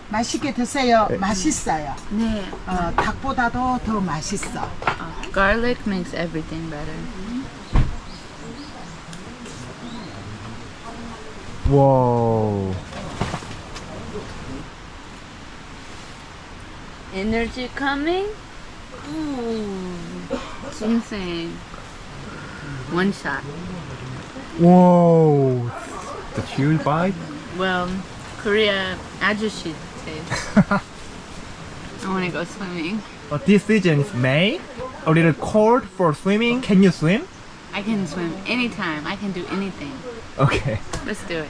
맛있게 드세요. 맛있어요. 네. 닭보다도 더 맛있어. Garlic makes everything better. Whoa. Energy coming? Ooh. Insane. One shot. Whoa. The huge bite. Well, Korea 아저씨 taste. I want to go swimming. But this season is May. A little cold for swimming. Can you swim? I can swim anytime. I can do anything. Okay. Let's do it.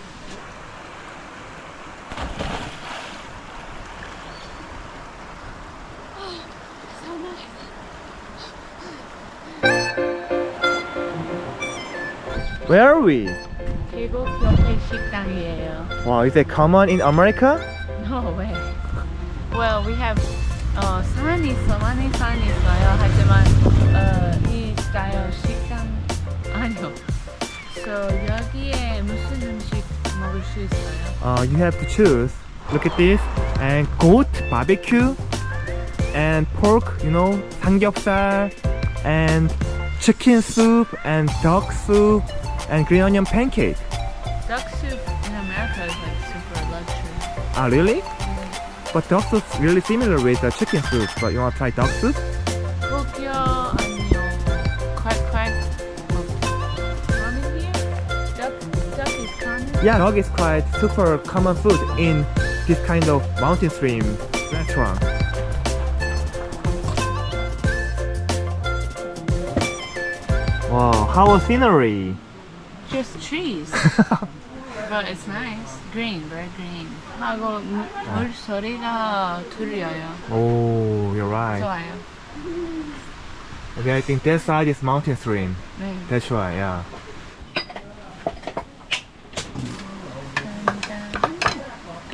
Where are we? 계곡옆에 식당이에요. Wow, is it common in America? No way. Well, we have 산이 있어, 많이 산이 있어요. 하지만 이 스타일 식당 아니요. So 여기에 무슨 음식 먹을 수 있어요? You have to choose. Look at this. And goat barbecue and pork, you know, 삼겹살 and chicken soup and duck soup and green onion pancake. Duck soup in America is like super luxury. Ah, really? But duck soup is really similar with the chicken soup. But you want to try duck soup? 도쿄 아니요. quite common here? Duck is common? Yeah, duck is quite super common food in this kind of mountain stream restaurant. Wow, how a scenery! Just trees. But it's nice. Green, very green. 하고 물 소리가 들려요. Oh, you're right. 좋아요. Okay, I think that side is mountain stream. 네. That's right, yeah.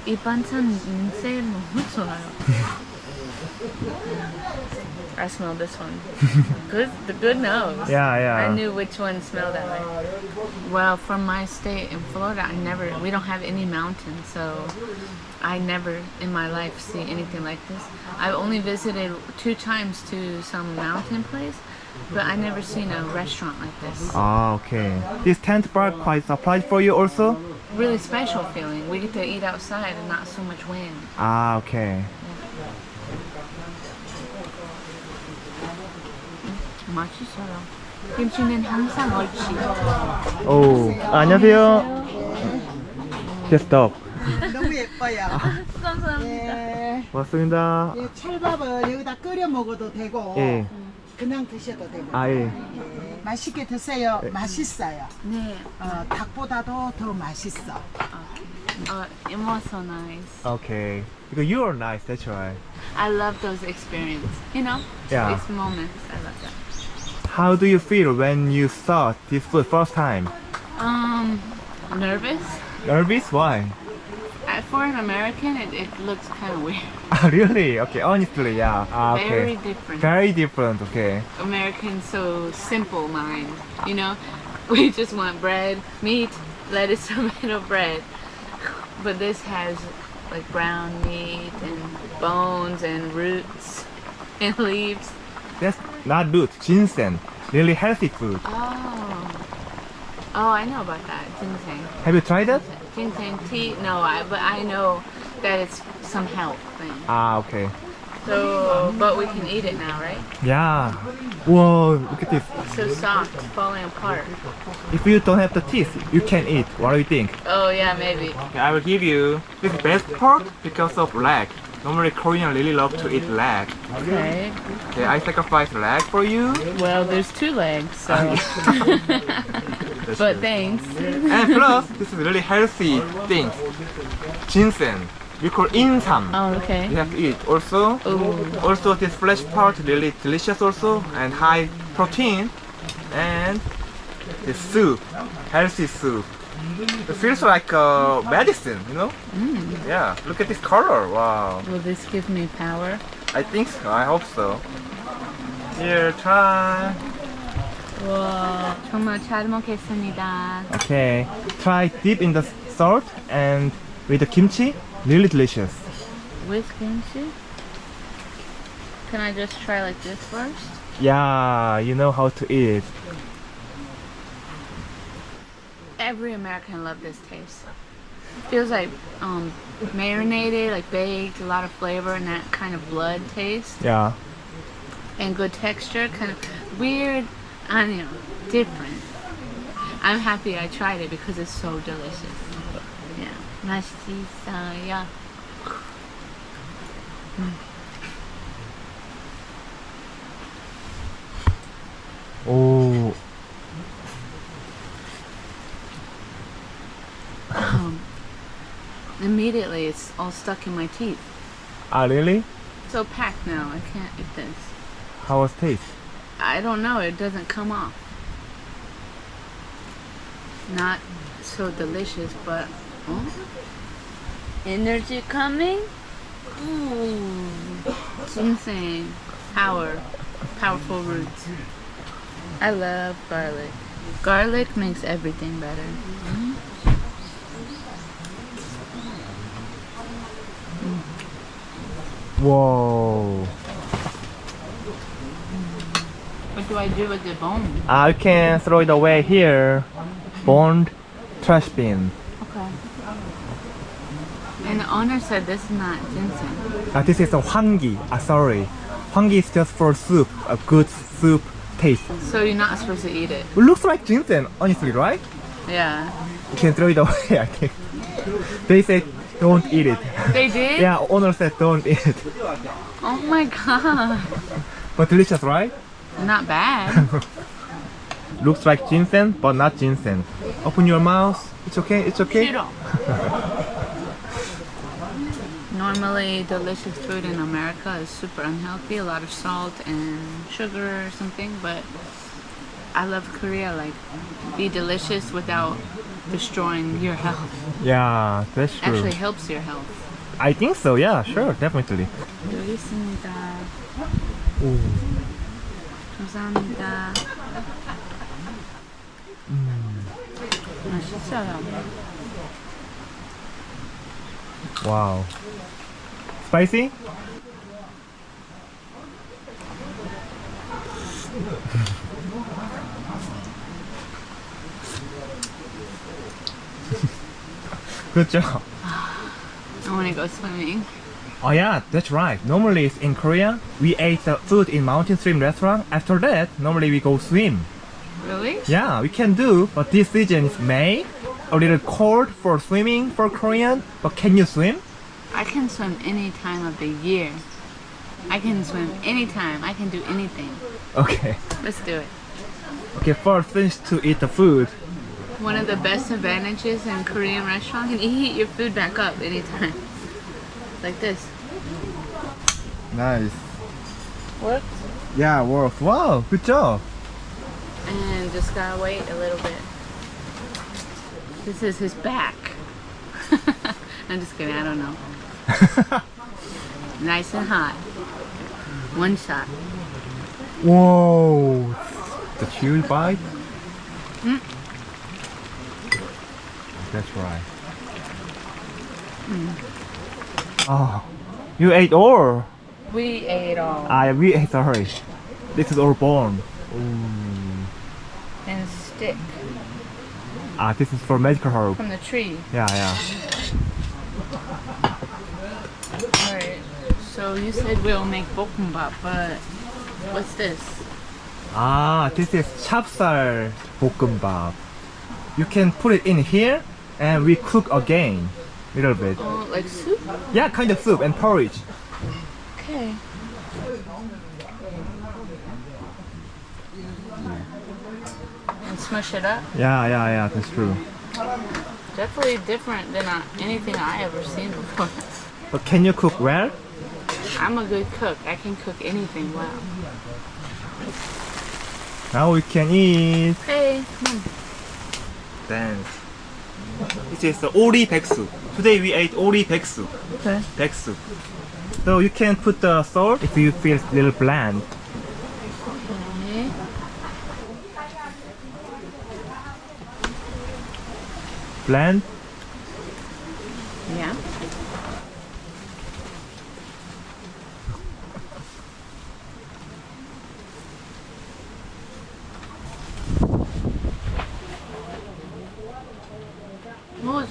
이 반찬 냄새 너무 좋아요. I smell this one. Good, the good nose. Yeah, yeah. I knew which one smelled that way. Well, from my state in Florida, we don't have any mountains, so I never in my life see anything like this. I've only visited 2 times to some mountain place, but I never seen a restaurant like this. Ah, okay. This tent park quite surprise for you also? Really special feeling. We get to eat outside and not so much wind. Ah, okay. 맛있어요. 김치는 항상 옳지. 오, 안녕하세요. Just stop. 너무 예뻐요. 감사합니다. 예. 고맙습니다. 예, 찰밥을 여기다 끓여 먹어도 되고 예. 그냥 드셔도 되고. 아, 예. 예, 맛있게 드세요. 맛있어요. 네. 닭보다도 더 맛있어. It was so nice. Okay. Because you are nice, that's right. I love those experiences. You know? Yeah. These moments. I love that. How do you feel when you saw this food first time? Nervous. Nervous? Why? For an American, it looks kind of weird. Ah, really? Okay, honestly, yeah. Ah, okay. Very different. Very different, okay. Americans so simple mind. You know, we just want bread, meat, lettuce, tomato, bread. But this has like ground meat and bones and roots and leaves. That's not good. Ginseng. Really healthy food. Oh, I know about that. Ginseng. Have you tried that? Ginseng tea? No, but I know that it's some health thing. Ah, okay. So, but we can eat it now, right? Yeah. Whoa, look at this. It's so soft, falling apart. If you don't have the teeth, you can eat. What do you think? Oh yeah, maybe. Okay, I will give you this best part because of leg. Normally Koreans really love to eat leg. Okay. Okay, I sacrifice leg for you. Well, there's 2 legs, so. But thanks. And plus, this is really healthy thing. Ginseng. We call insam. Oh, okay. You have to eat. Also, also this flesh part really delicious also and high protein. And the soup, healthy soup. It feels like medicine, you know? Yeah, look at this color. Wow. Will this give me power? I think so. I hope so. Here, try. 와, 정말 잘 먹겠습니다. Okay. Try dip in the salt and with the kimchi. Really delicious. with kimchi. Can I just try like this first? Yeah, you know how to eat. Every American loves this taste. Feels like marinated, like baked, a lot of flavor and that kind of blood taste. Yeah. And good texture, kind of weird, I don't know, different. I'm happy I tried it because it's so delicious. Yeah. 맛있어요. Oh. Immediately it's all stuck in my teeth. Ah, really? So packed now, I can't eat this. How was taste? I don't know, it doesn't come off. Not so delicious, but energy coming? Ooh, insane. Powerful roots. I love garlic. Garlic makes everything better. Whoa. What do I do with the bone? You can throw it away here. Bone trash bin. Okay. And the owner said this is not ginseng. This is a hwangi. Sorry. Hwangi is just for soup. A good soup taste. So you're not supposed to eat it. It looks like ginseng, honestly, right? Yeah. You can throw it away, I think. They said don't eat it. They did? Yeah, owner said don't eat it. Oh my god. But delicious, right? Not bad. Looks like ginseng, but not ginseng. Open your mouth. It's okay, it's okay. 싫어. Normally, delicious food in America is super unhealthy. A lot of salt and sugar or something. But I love Korea. Like, be delicious without destroying your health. Yeah, that's true. Actually helps your health. I think so, yeah, sure, definitely. 여기 있습니다. 오. 감사합니다. 맛있어요. Wow. Spicy? Good job. I want to go swimming. Oh yeah, that's right. Normally in Korea, we ate the food in mountain stream restaurant. After that, normally we go swim. Really? Yeah, we can do, but this season is May. A little cold for swimming for Korean, but can you swim? I can swim any time of the year. I can swim anytime. I can do anything. Okay. Let's do it. Okay, first finish to eat the food. One of the best advantages in Korean restaurants, you can heat your food back up anytime. Like this. Nice. Worked? Yeah, works. Wow, good job. And just gotta wait a little bit. This is his back. I'm just kidding, I don't know. Nice and hot. One shot. Whoa. The chewy bite? Mm. That's right. Oh, you ate all. We ate all. We ate, sorry. This is all bone. And stick This is for medical herb. from the tree. Yeah, yeah. Alright, so you said we'll make 볶음밥, but what's this? This is 찹쌀 볶음밥. You can put it in here and we cook again. Little bit. Oh, like soup? Yeah, kind of soup and porridge. Okay. And smush it up. Yeah, that's true. Definitely different than anything I ever seen before. But can you cook well? I'm a good cook. I can cook anything well. Now we can eat. Hey, come on. Then this is the 오리 백숙. Today we ate 오리 백숙. Okay. 백숙. So you can put the salt if you feel a little bland. Okay. Bland? Yeah.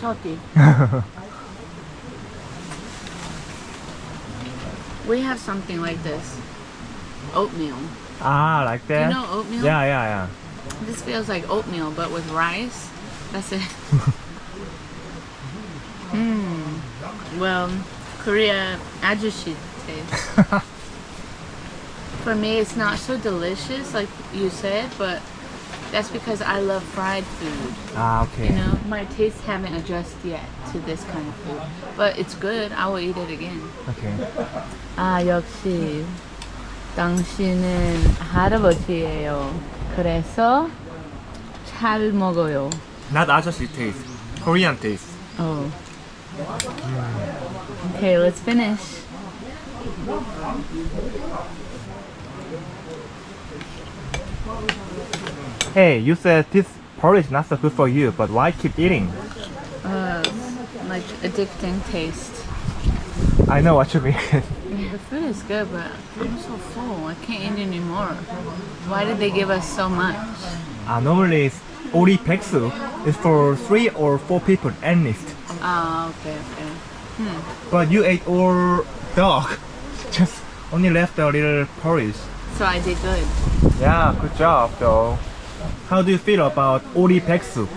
salty. We have something like this. Oatmeal. Ah, like Do you that? know oatmeal? Yeah. This feels like oatmeal, but with rice. That's it. Well, Korea ajushi taste. For me, it's not so delicious, like you said, but that's because I love fried food. Ah, okay. You know, my tastes haven't adjusted yet to this kind of food, but it's good. I will eat it again. Okay. 아, 역시 당신은 할아버지예요. 그래서 잘 먹어요. Not 아저씨 taste. Korean taste. Oh. Okay, let's finish. Hey, you said this porridge not so good for you, but why keep eating? Like addicting taste. I know what you mean. The food is good, but I'm so full. I can't eat anymore. Why did they give us so much? Normally it's 오리 백숙 is for 3 or 4 people at least. Oh, okay. But you ate all dog. Just only left a little porridge. So I did good. Yeah, good job though. How do you feel about 오리 백숙?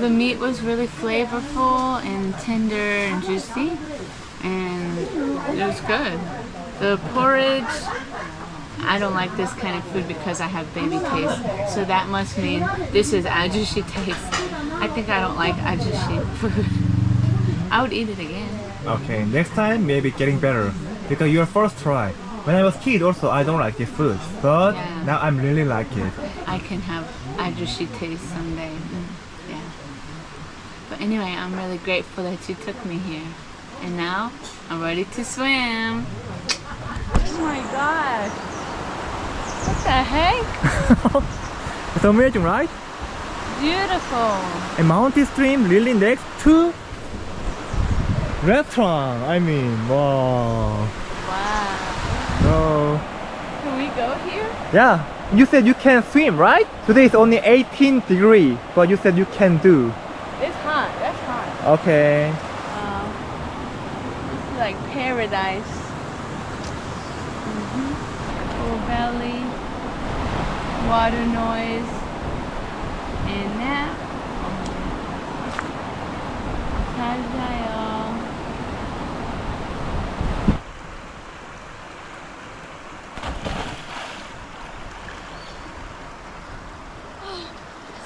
The meat was really flavorful and tender and juicy, and it was good. The porridge, I don't like this kind of food because I have baby taste, so that must mean this is ajushi taste. I think I don't like ajushi food. I would eat it again. Okay, next time maybe getting better because your first try. When I was kid also I don't like this food, but Yeah. now I'm really like it. I can have ajushi taste someday. Yeah. But anyway, I'm really grateful that you took me here. And now I'm ready to swim. Oh my gosh. What the heck? It's amazing, right? Beautiful. A mountain stream really next to restaurant. I mean, wow. Wow. So, Can we go here? yeah, you said you can swim, right? Today is only 18 degree, but you said you can do. It's hot. That's hot. Okay. This is like paradise. Full belly, water noise, and nap. 잘 자요.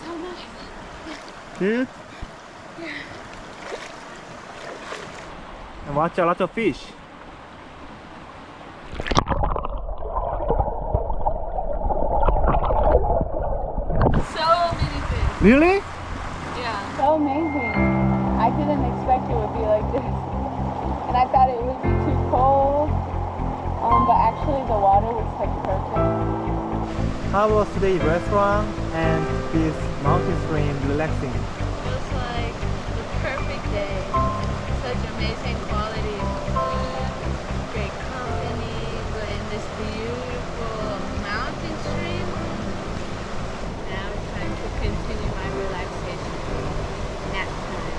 So nice. Good. And watch a lot of fish. So many fish. Really? Yeah. So amazing. I didn't expect it would be like this. And I thought it would be too cold. But actually the water was like perfect. How was today's restaurant and this mountain stream relaxing? It was like the perfect day. Such amazing quality of food, great company, but in this beautiful mountain stream. Now it's time to continue my relaxation. Nap time.